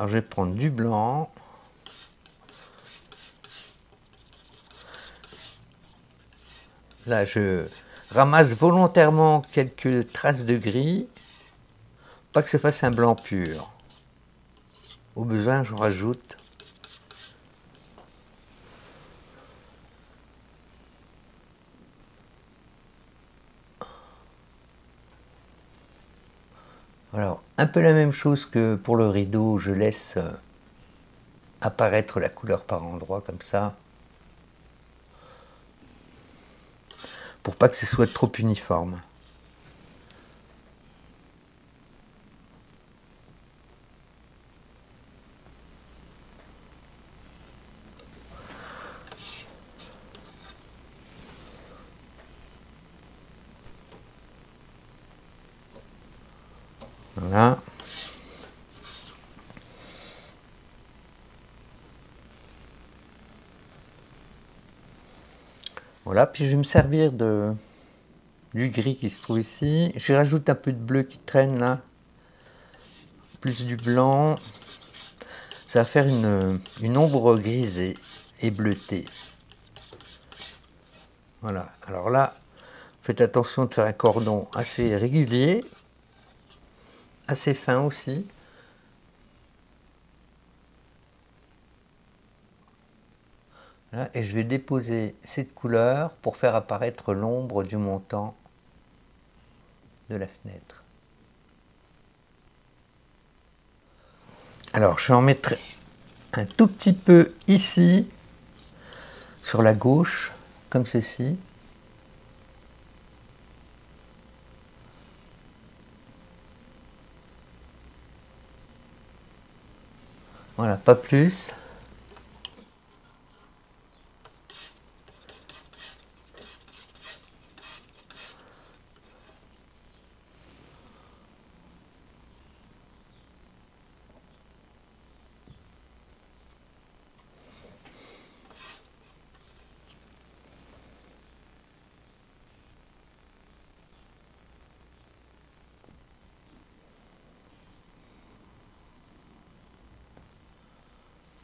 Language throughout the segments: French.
Alors je vais prendre du blanc. Là, je ramasse volontairement quelques traces de gris, pas que ce fasse un blanc pur. Au besoin, j'en rajoute. Alors, un peu la même chose que pour le rideau, je laisse apparaître la couleur par endroits comme ça, pour pas que ce soit trop uniforme. Voilà. Voilà, puis je vais me servir du gris qui se trouve ici. Je rajoute un peu de bleu qui traîne là, plus du blanc. Ça va faire une ombre grisée et bleutée. Voilà, alors là, faites attention de faire un cordon assez régulier, assez fin aussi. Là, et je vais déposer cette couleur pour faire apparaître l'ombre du montant de la fenêtre. Alors, je vais en mettre un tout petit peu ici, sur la gauche, comme ceci. Voilà, pas plus.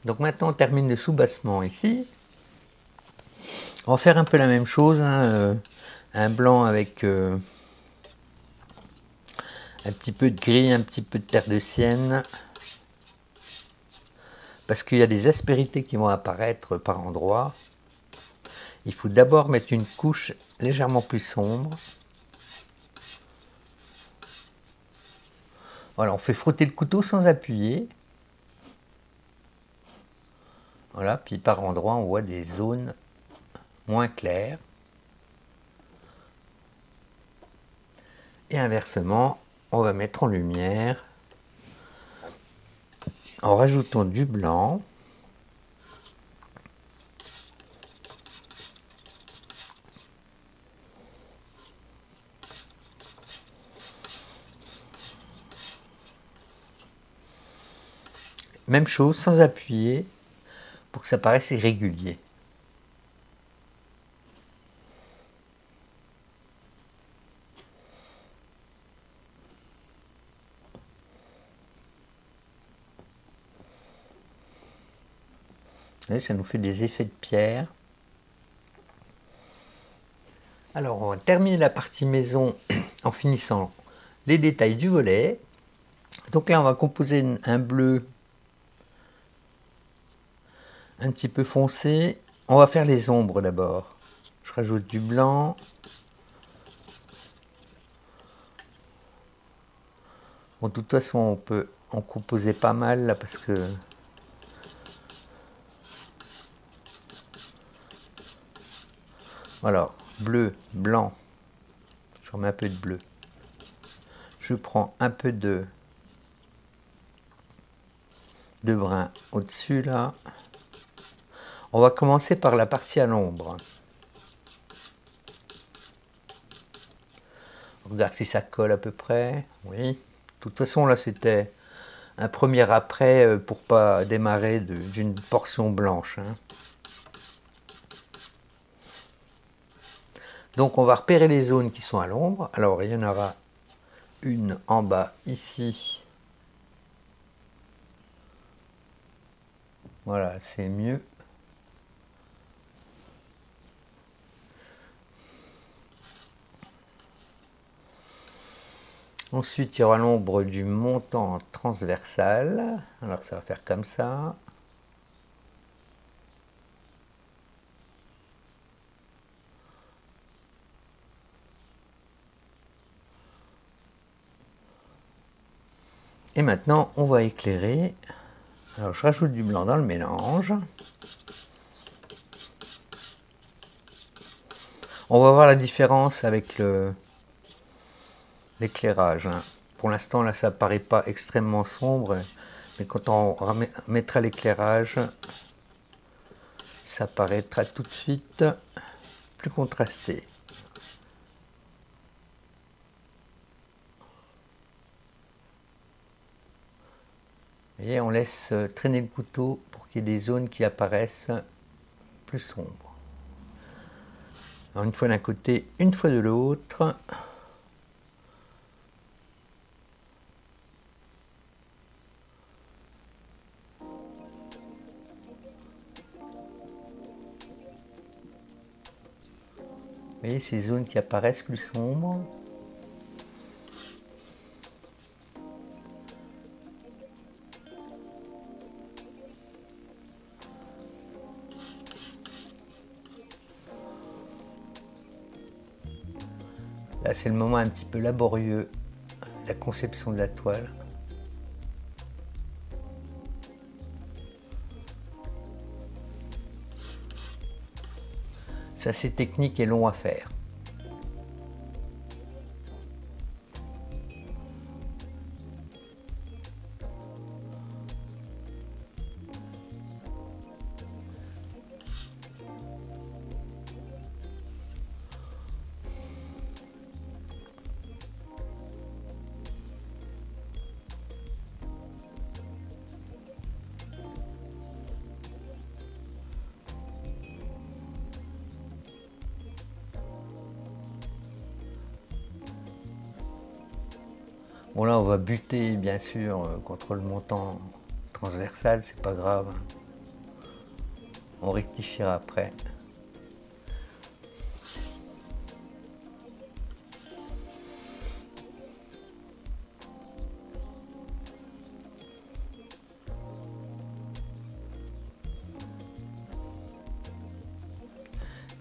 Donc maintenant on termine le soubassement ici. On va faire un peu la même chose, hein, un blanc avec un petit peu de gris, un petit peu de terre de sienne. Parce qu'il y a des aspérités qui vont apparaître par endroits. Il faut d'abord mettre une couche légèrement plus sombre. Voilà, on fait frotter le couteau sans appuyer. Voilà, puis par endroits, on voit des zones moins claires. Et inversement, on va mettre en lumière en rajoutant du blanc. Même chose, sans appuyer, pour que ça paraisse irrégulier. Vous voyez, ça nous fait des effets de pierre. Alors, on va terminer la partie maison en finissant les détails du volet. Donc là, on va composer un bleu un petit peu foncé. On va faire les ombres d'abord. Je rajoute du blanc. Bon, de toute façon, on peut en composer pas mal là parce que voilà, bleu, blanc. Je remets un peu de bleu. Je prends un peu de brun au-dessus là. On va commencer par la partie à l'ombre. Regarde si ça colle à peu près. Oui. De toute façon là c'était un premier après pour pas démarrer d'une portion blanche. Hein. Donc on va repérer les zones qui sont à l'ombre. Alors il y en aura une en bas ici. Voilà, c'est mieux. Ensuite, il y aura l'ombre du montant transversal. Alors, ça va faire comme ça. Et maintenant, on va éclairer. Alors, je rajoute du blanc dans le mélange. On va voir la différence avec l'éclairage. Pour l'instant, là, ça paraît pas extrêmement sombre. Mais quand on mettra l'éclairage, ça paraîtra tout de suite plus contrasté. Et on laisse traîner le couteau pour qu'il y ait des zones qui apparaissent plus sombres. Alors une fois d'un côté, une fois de l'autre. Vous voyez ces zones qui apparaissent plus sombres. Là, c'est le moment un petit peu laborieux, la conception de la toile. C'est assez technique et long à faire. Bon là on va buter bien sûr contre le montant transversal, c'est pas grave. On rectifiera après.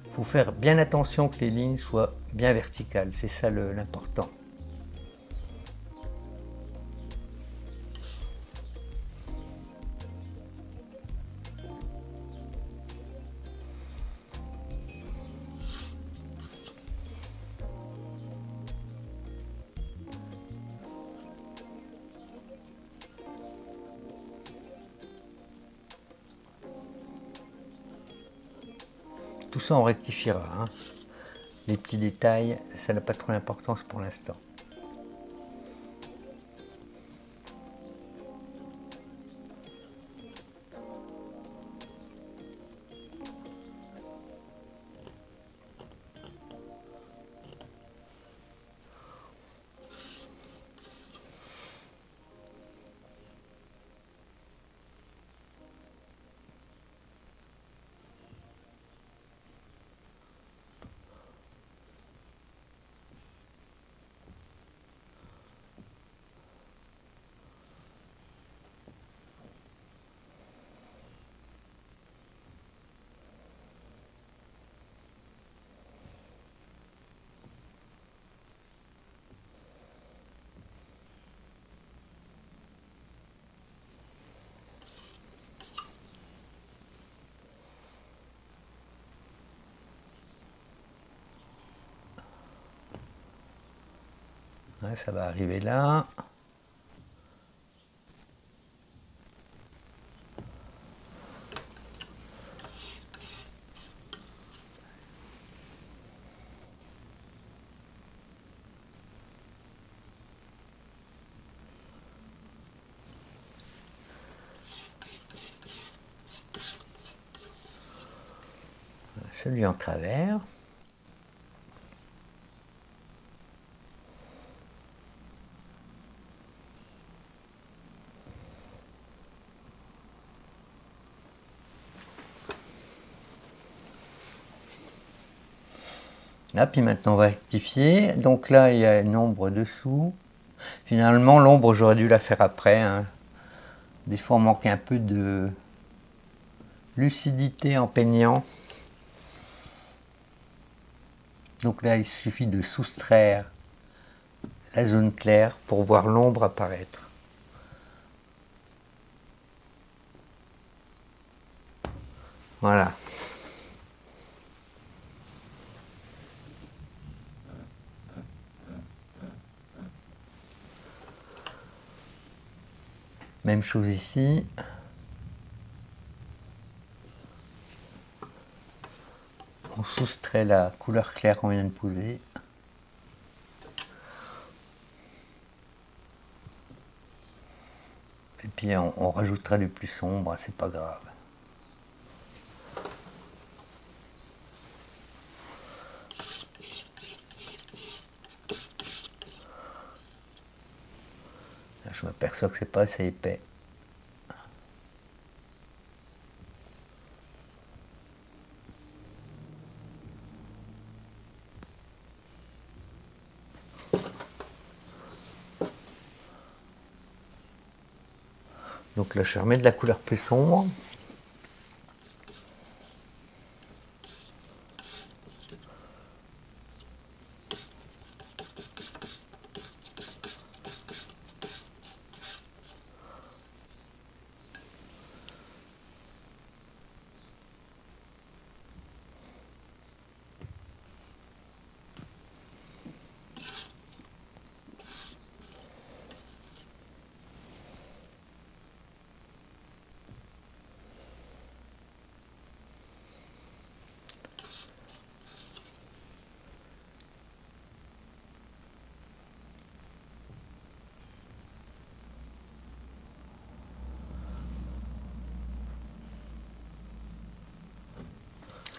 Il faut faire bien attention que les lignes soient bien verticales, c'est ça l'important. Tout ça on rectifiera. Hein. Les petits détails, ça n'a pas trop d'importance pour l'instant. Ouais, ça va arriver là. Celui en travers. Là, puis maintenant on va rectifier. Donc là il y a une ombre dessous. Finalement l'ombre j'aurais dû la faire après, hein. Des fois on manque un peu de lucidité en peignant. Donc là il suffit de soustraire la zone claire pour voir l'ombre apparaître. Voilà. Même chose ici. On soustrait la couleur claire qu'on vient de poser. Et puis on rajoutera du plus sombre, c'est pas grave. Là, je m'aperçois que c'est pas assez épais. Donc là, je remets de la couleur plus sombre.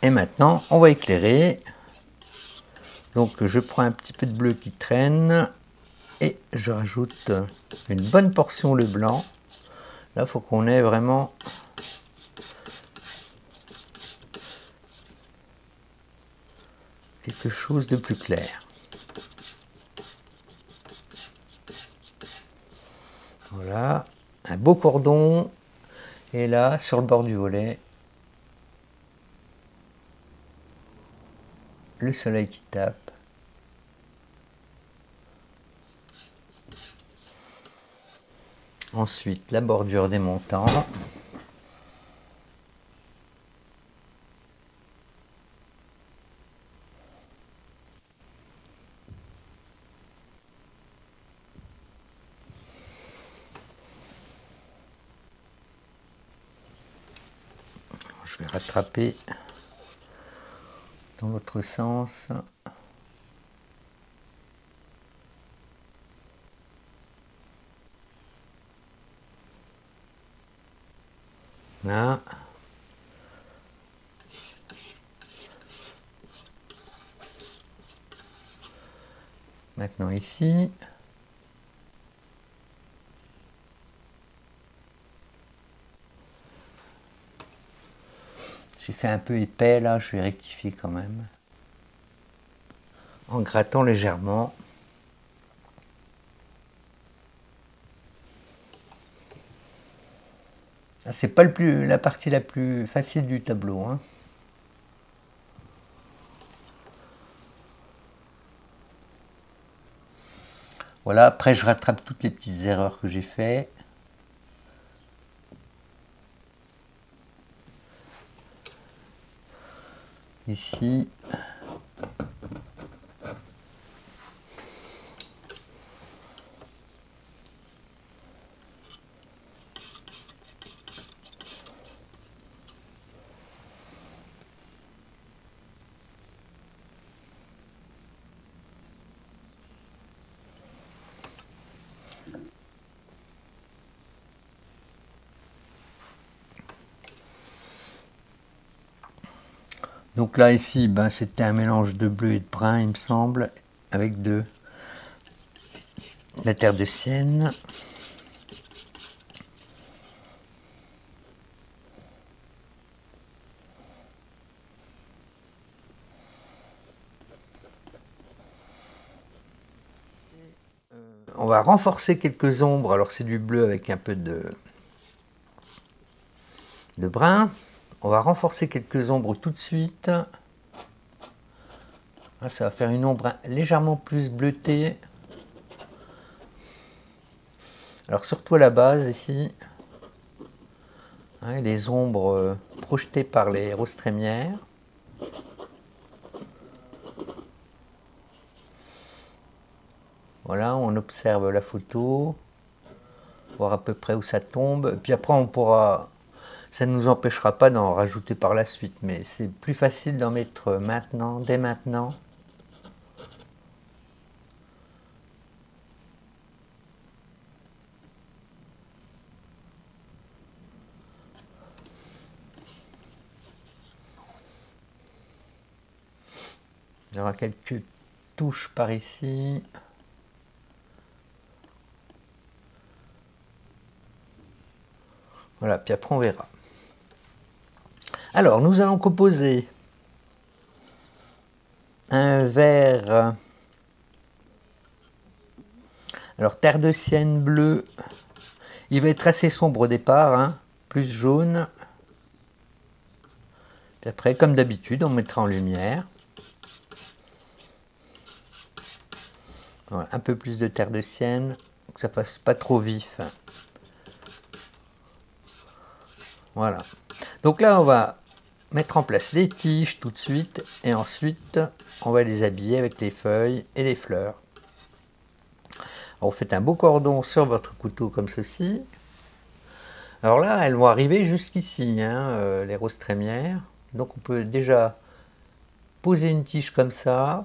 Et maintenant, on va éclairer. Donc je prends un petit peu de bleu qui traîne et je rajoute une bonne portion de blanc. Là, il faut qu'on ait vraiment quelque chose de plus clair. Voilà, un beau cordon. Et là, sur le bord du volet, le soleil qui tape. Ensuite, la bordure des montants. Je vais rattraper dans l'autre sens. Là. Maintenant ici. J'ai fait un peu épais là, je vais rectifier quand même. En grattant légèrement. C'est pas la partie la plus facile du tableau, hein. Voilà, après je rattrape toutes les petites erreurs que j'ai faites. Ici. Donc là, ici, ben, c'était un mélange de bleu et de brun, il me semble, avec de la terre de sienne. on va renforcer quelques ombres. Alors c'est du bleu avec un peu de brun. On va renforcer quelques ombres tout de suite. Là, ça va faire une ombre légèrement plus bleutée. Alors surtout à la base ici, hein, les ombres projetées par les roses trémières. Voilà, on observe la photo, voir à peu près où ça tombe. Puis après, on pourra, ça ne nous empêchera pas d'en rajouter par la suite, mais c'est plus facile d'en mettre maintenant, dès maintenant. Il y aura quelques touches par ici. Voilà, puis après on verra. Alors, nous allons composer un vert, alors terre de sienne bleu, il va être assez sombre au départ, hein, plus jaune. Puis après, comme d'habitude, on mettra en lumière. Voilà, un peu plus de terre de sienne, que ça fasse pas trop vif. Voilà. Donc là, on va mettre en place les tiges tout de suite, et ensuite, on va les habiller avec les feuilles et les fleurs. Alors, vous faites un beau cordon sur votre couteau comme ceci. Alors là, elles vont arriver jusqu'ici, hein, les roses trémières. Donc on peut déjà poser une tige comme ça.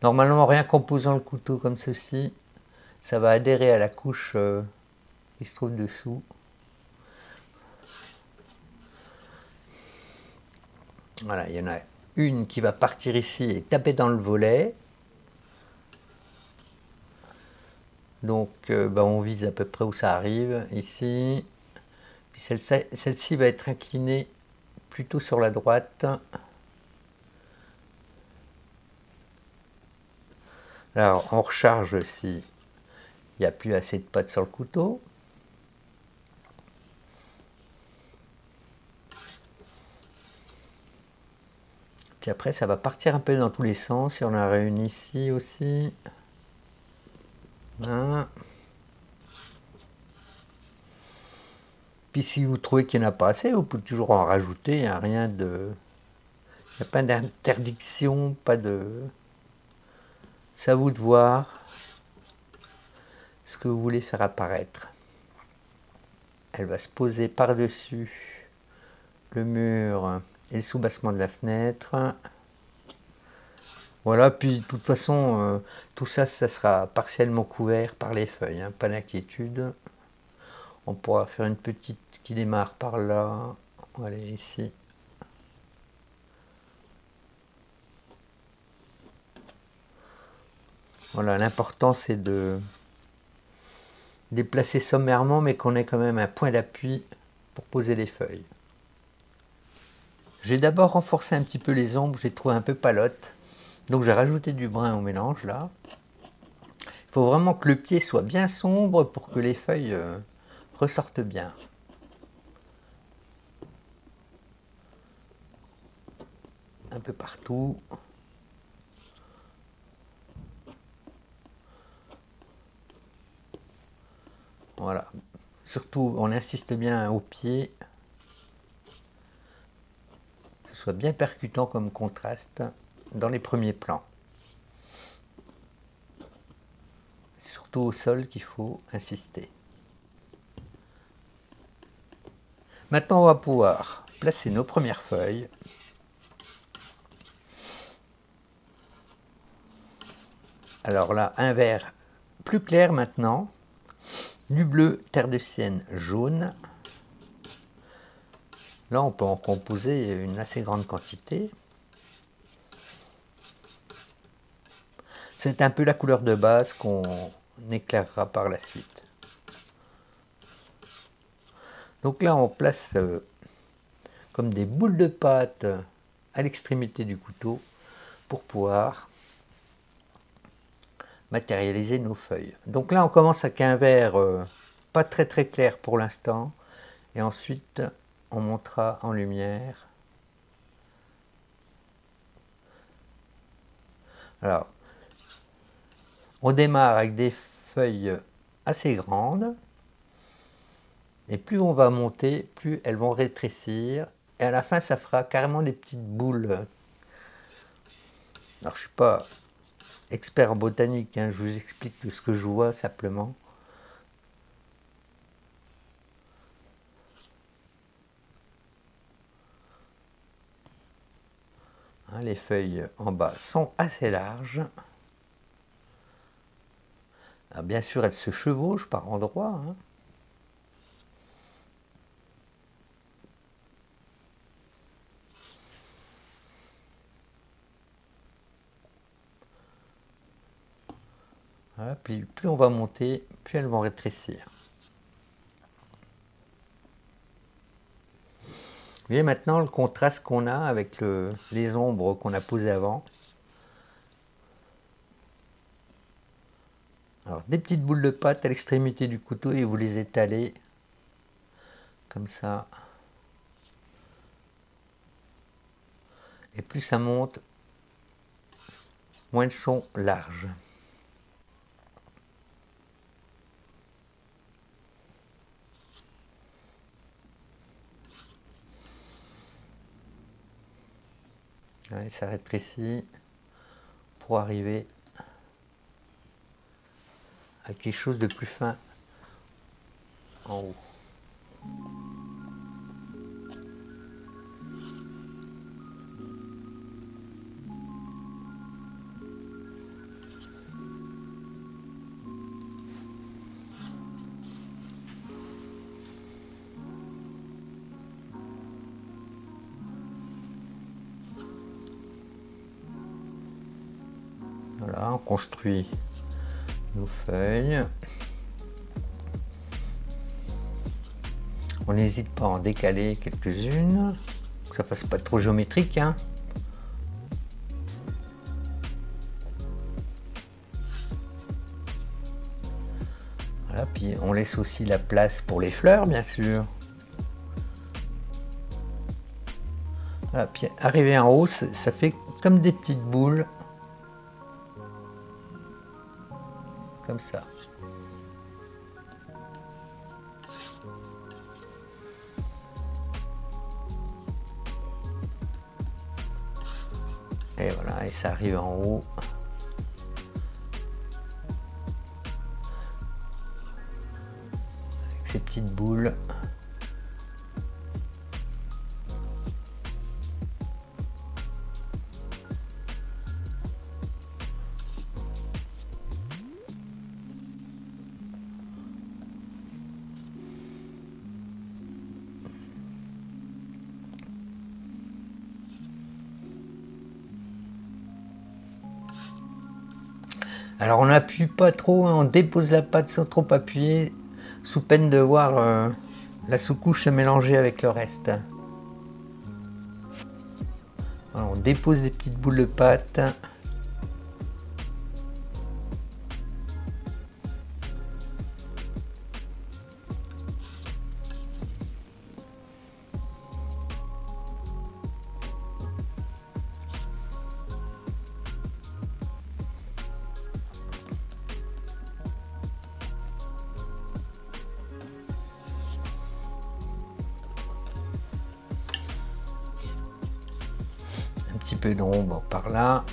Normalement, rien qu'en posant le couteau comme ceci, ça va adhérer à la couche qui se trouve dessous. Voilà, il y en a une qui va partir ici et taper dans le volet. Donc on vise à peu près où ça arrive, ici. Puis celle-ci va être inclinée plutôt sur la droite. Alors on recharge si il n'y a plus assez de pâte sur le couteau. Puis après ça va partir un peu dans tous les sens. Et on en réunit ici aussi. Voilà. Puis si vous trouvez qu'il n'y en a pas assez, vous pouvez toujours en rajouter. Il n'y a rien de... Il n'y a pas d'interdiction, pas de... C'est à vous de voir ce que vous voulez faire apparaître. Elle va se poser par-dessus le mur et le soubassement de la fenêtre. Voilà, puis de toute façon, tout ça, ça sera partiellement couvert par les feuilles, hein, pas d'inquiétude. On pourra faire une petite qui démarre par là. Voilà, ici. Voilà, l'important c'est de déplacer sommairement, mais qu'on ait quand même un point d'appui pour poser les feuilles. J'ai d'abord renforcé un petit peu les ombres, j'ai trouvé un peu palote. Donc j'ai rajouté du brun au mélange là. Il faut vraiment que le pied soit bien sombre pour que les feuilles ressortent bien. Un peu partout. Voilà. Surtout, on insiste bien au pied. Que ce soit bien percutant comme contraste dans les premiers plans. Surtout au sol qu'il faut insister. Maintenant, on va pouvoir placer nos premières feuilles. Alors là, un vert plus clair maintenant, du bleu terre de sienne jaune. Là, on peut en composer une assez grande quantité. C'est un peu la couleur de base qu'on éclairera par la suite. Donc là, on place comme des boules de pâte à l'extrémité du couteau pour pouvoir matérialiser nos feuilles. Donc là, on commence avec un vert pas très clair pour l'instant, et ensuite on montera en lumière. Alors, on démarre avec des feuilles assez grandes, et plus on va monter, plus elles vont rétrécir, et à la fin ça fera carrément des petites boules. Alors je suis pas expert en botanique, hein, je vous explique ce que je vois simplement. Hein, les feuilles en bas sont assez larges. Alors bien sûr, elles se chevauchent par endroits. Hein. Voilà, puis plus on va monter, plus elles vont rétrécir. Vous voyez maintenant le contraste qu'on a avec les ombres qu'on a posées avant. Alors des petites boules de pâte à l'extrémité du couteau et vous les étalez comme ça. Et plus ça monte, moins elles sont larges. Et ça rétrécit pour arriver à quelque chose de plus fin en haut. Voilà, on construit nos feuilles. On n'hésite pas à en décaler quelques-unes, que ça fasse pas trop géométrique. Hein. Voilà, puis on laisse aussi la place pour les fleurs, bien sûr. Voilà, puis arrivé en haut, ça fait comme des petites boules. Comme ça. Et voilà, et ça arrive en haut. Avec ces petites boules. Alors on n'appuie pas trop, hein, on dépose la pâte sans trop appuyer, sous peine de voir la sous-couche se mélanger avec le reste. Voilà, on dépose des petites boules de pâte. Un petit peu d'ombre par là.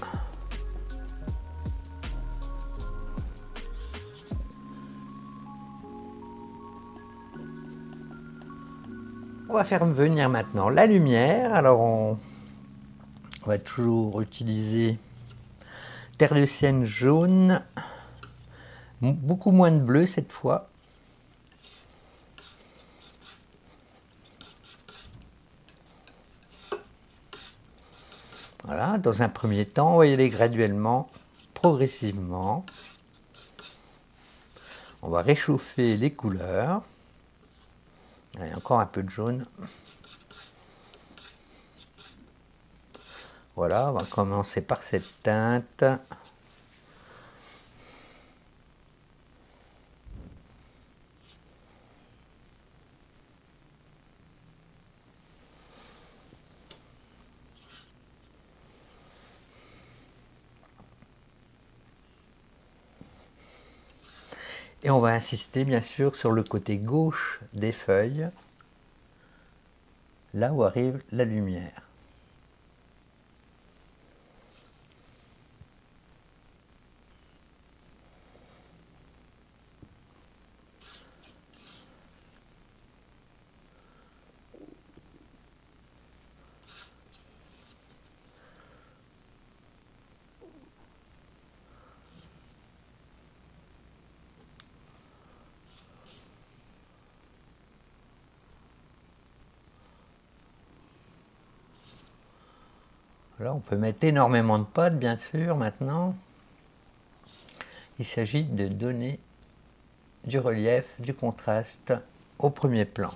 On va faire venir maintenant la lumière. Alors on va toujours utiliser terre de sienne jaune, beaucoup moins de bleu cette fois. Voilà, dans un premier temps, on va y aller graduellement, progressivement. On va réchauffer les couleurs. Allez, encore un peu de jaune. Voilà, on va commencer par cette teinte. Et on va insister bien sûr sur le côté gauche des feuilles, là où arrive la lumière. Là, on peut mettre énormément de pâte, bien sûr, maintenant. Il s'agit de donner du relief, du contraste au premier plan.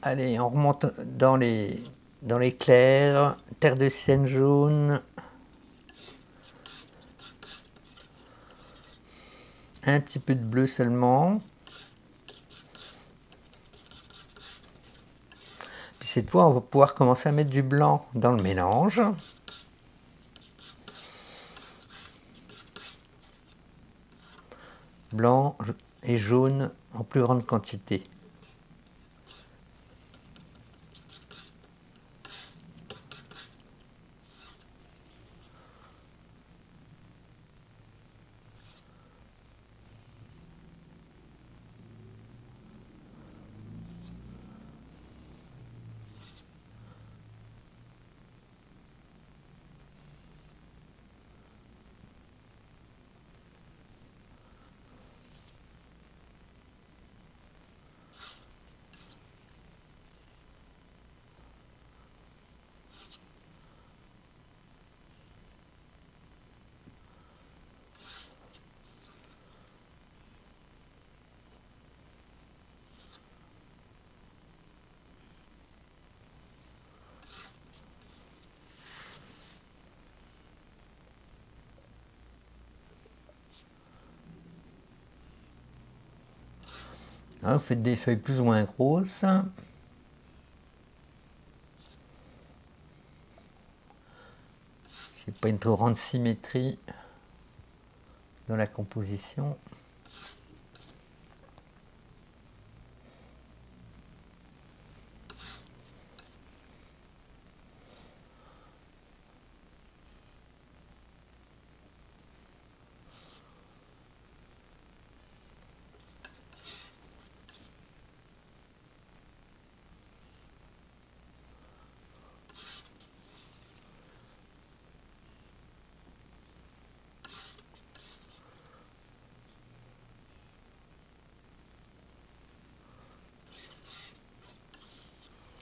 Allez, on remonte dans les clairs, terre de sienne jaune, un petit peu de bleu seulement. Puis cette fois, on va pouvoir commencer à mettre du blanc dans le mélange. Blanc et jaune en plus grande quantité. Hein, vous faites des feuilles plus ou moins grosses. Il n'y a pas une trop grande symétrie dans la composition.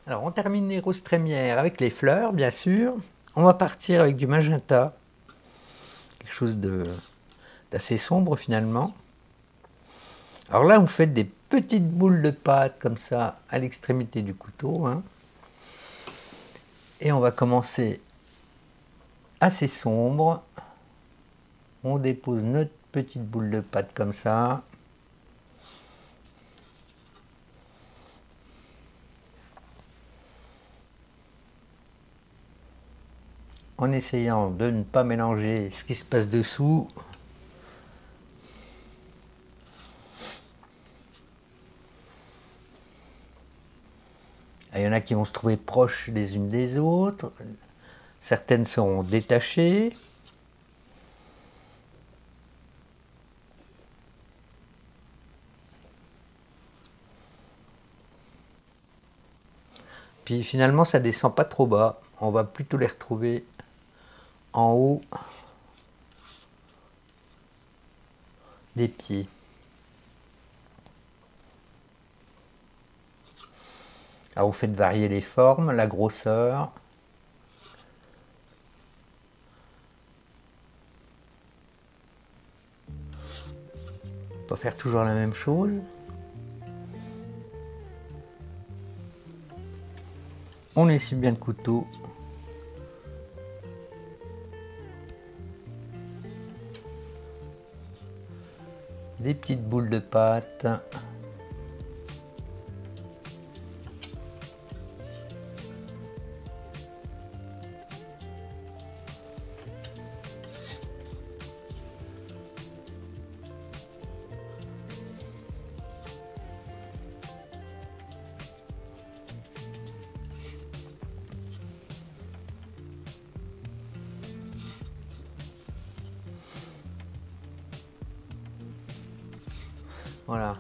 Alors on termine les roses trémières avec les fleurs, bien sûr. On va partir avec du magenta, quelque chose d'assez sombre finalement. Alors là, vous faites des petites boules de pâte comme ça à l'extrémité du couteau. Hein. Et on va commencer assez sombre. On dépose notre petite boule de pâte comme ça. En essayant de ne pas mélanger ce qui se passe dessous. Il y en a qui vont se trouver proches les unes des autres. Certaines seront détachées. Puis finalement, ça descend pas trop bas. On va plutôt les retrouver en haut des pieds. Alors vous faites varier les formes, la grosseur. Pas faire toujours la même chose. On essuie bien le couteau. Des petites boules de pâte. Voilà.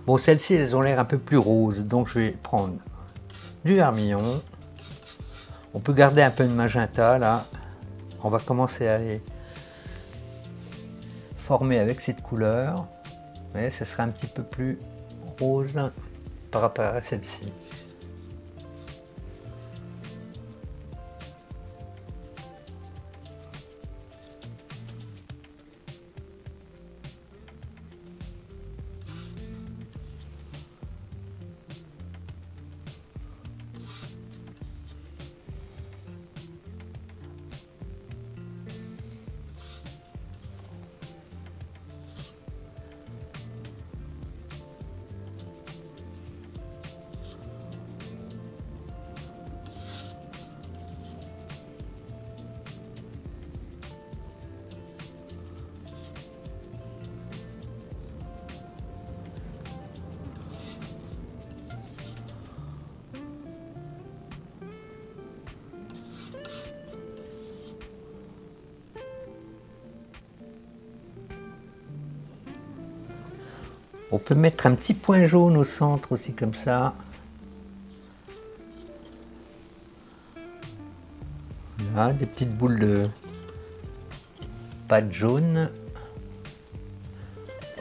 Bon, celles-ci, elles ont l'air un peu plus roses, donc je vais prendre du vermillon. On peut garder un peu de magenta, là. On va commencer à les former avec cette couleur. Mais ce sera un petit peu plus rose par rapport à celle-ci. On peut mettre un petit point jaune au centre aussi comme ça. Voilà, des petites boules de pâte jaune.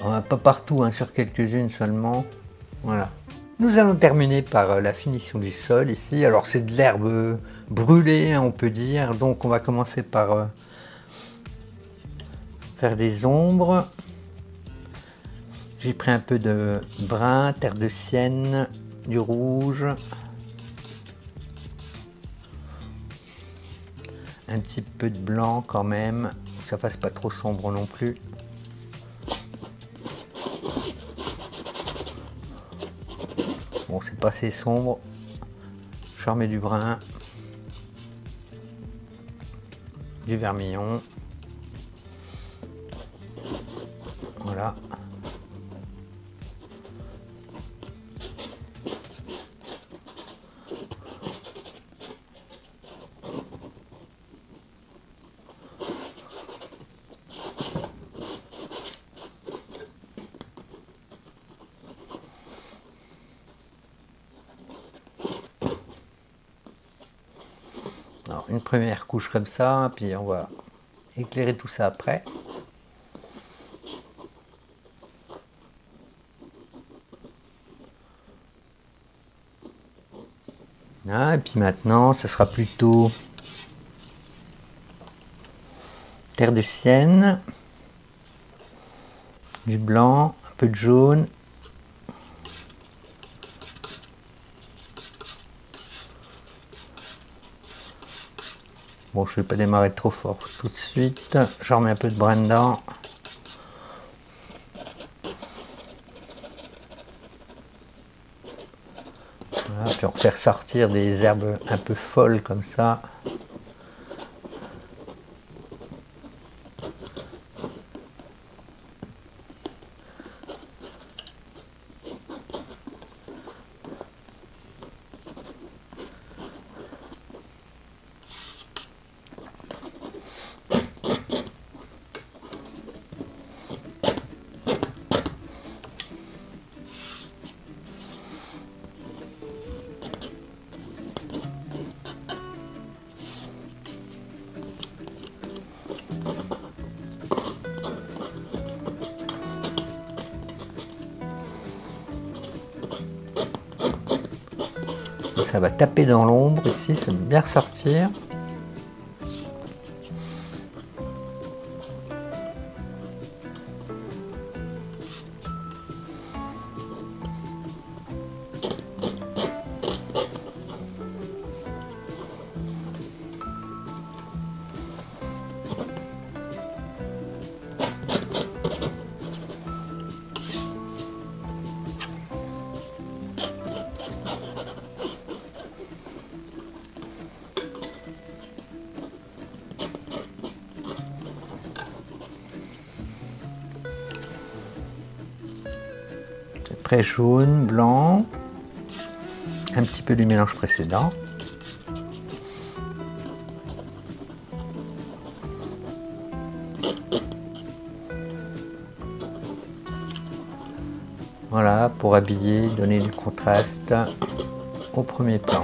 Pas partout, hein, sur quelques-unes seulement. Voilà. Nous allons terminer par la finition du sol ici. Alors c'est de l'herbe brûlée, hein, on peut dire. Donc on va commencer par faire des ombres. J'ai pris un peu de brun, terre de sienne, du rouge, un petit peu de blanc quand même, que ça fasse pas trop sombre non plus. Bon, c'est pas assez sombre, je remets du brun, du vermillon, voilà. Alors, une première couche comme ça, puis on va éclairer tout ça après. Ah, et puis maintenant, ça sera plutôt terre de sienne, du blanc, un peu de jaune. Bon, je ne vais pas démarrer trop fort tout de suite. J'en remets un peu de brun dedans. Voilà, puis on fait ressortir des herbes un peu folles comme ça. ça va taper dans l'ombre ici, ça va bien ressortir. Très jaune, blanc, un petit peu du mélange précédent. Voilà, pour habiller, donner du contraste au premier plan.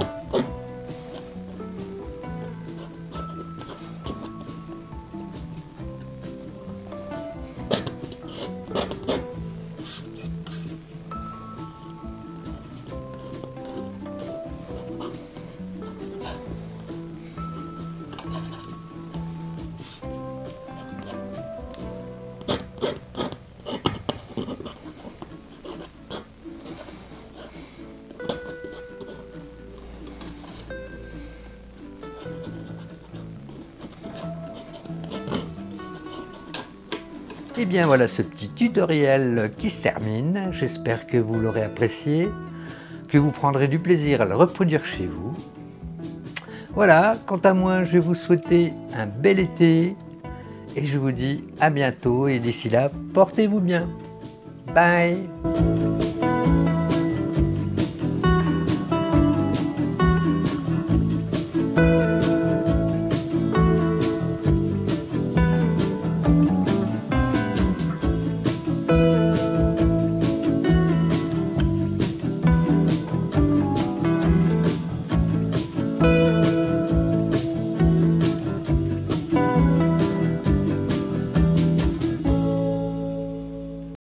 Et bien voilà ce petit tutoriel qui se termine. J'espère que vous l'aurez apprécié, que vous prendrez du plaisir à le reproduire chez vous. Voilà, quant à moi, je vais vous souhaiter un bel été et je vous dis à bientôt et d'ici là, portez-vous bien. Bye!